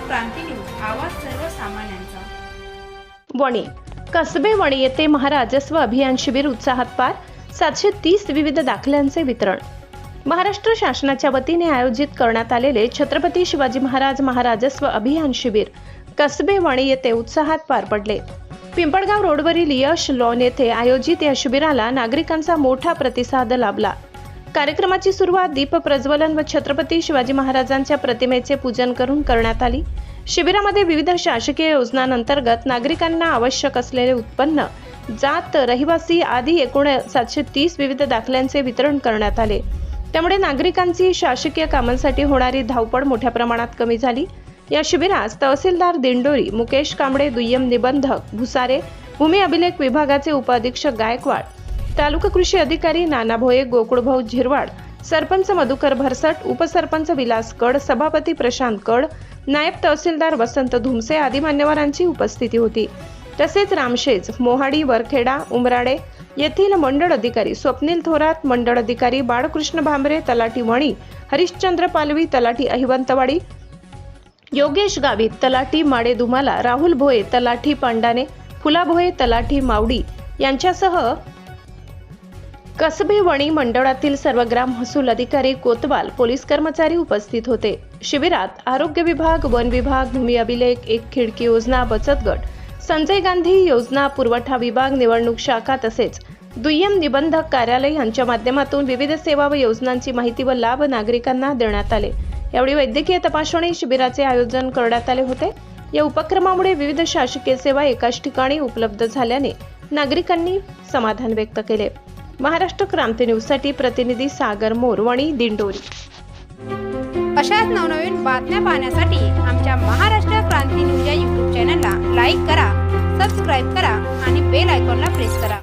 क्रांती news, आवाज सर्वसामान्यांचा। वणी कसबे वणी येथे महाराजस्व अभियान शिबिर उत्साहात पार। 730 विविध दाखल्यांचे वितरण। महाराष्ट्र शासनाच्या वतीने आयोजित करण्यात आलेले छत्रपती शिवाजी महाराज महाराजस्व अभियान शिबिर कसबे वणी येथे उत्साहात पार पडले। पिंपळगाव रोडवरील यश लॉन येथे आयोजित या शिबिराला नागरिकांचा मोठा प्रतिसाद लाभला। कार्यक्रमाची सुरुवात दीप प्रज्वलन व छत्रपती शिवाजी महाराजांच्या प्रतिमेचे पूजन करून करण्यात आली। शिबिरामध्ये विविध शासकीय योजनांअंतर्गत नागरिकांना आवश्यक असलेले उत्पन्न, जात, रहिवासी आदी एकूण 730 विविध दाखल्यांचे वितरण करण्यात आले। त्यामुळे नागरिकांची शासकीय कामांसाठी होणारी धावपळ मोठ्या प्रमाणात कमी झाली। या शिबिरास तहसीलदार दिंडोरी मुकेश कांबळे, दुय्यम निबंधक भुसारे, भूमी अभिलेख विभागाचे उपअधीक्षक गायकवाड, तालुका कृषी अधिकारी नाना भोये, गोकुळभाऊ झिरवाड, सरपंच मधुकर भरसट, उपसरपंच विलास कड, सभापती प्रशांत कड, नायब तहसीलदार वसंत धुमसे आदी मान्यवरांची उपस्थिती होती। तसेच रामशेज, मोहाडी, वरखेडा, उमराडे येथील मंडळ अधिकारी स्वप्नील थोरात, मंडळ अधिकारी बाळकृष्ण भांबरे, तलाठी वणी हरिश्चंद्र पालवी, तलाठी अहिवंतवाडी योगेश गावित, तलाठी माडे दुमाला, राहुल भोये, तलाठी पांडाने, फुला भोये, तलाठी मावडी यांच्यासह कसबे वणी मंडळातील सर्व ग्राम महसूल अधिकारी, कोतवाल, पोलीस कर्मचारी उपस्थित होते। शिबिरात आरोग्य विभाग, वन विभाग, भूमी अभिलेख, एक खिडकी योजना, बचत गट, संजय गांधी योजना, पुरवठा विभाग, निवडणूक शाखा तसेच दुय्यम निबंधक कार्यालय यांच्या माध्यमातून विविध सेवा व योजनांची माहिती व लाभ नागरिकांना देण्यात आले। यावेळी वैद्यकीय तपासणी शिबिराचे आयोजन करण्यात आले होते। या उपक्रमामुळे विविध शासकीय सेवा एकाच ठिकाणी उपलब्ध झाल्याने नागरिकांनी समाधान व्यक्त केले। महाराष्ट्र क्रांती न्यूजसाठी प्रतिनिधी सागर मोर, वणी, दिंडोरी। अशाच नवनवीन बातम्या पाहण्यासाठी आमच्या महाराष्ट्र क्रांती न्यूज या YouTube चॅनलला लाईक करा, सबस्क्राईब करा आणि बेल आयकॉनला प्रेस करा।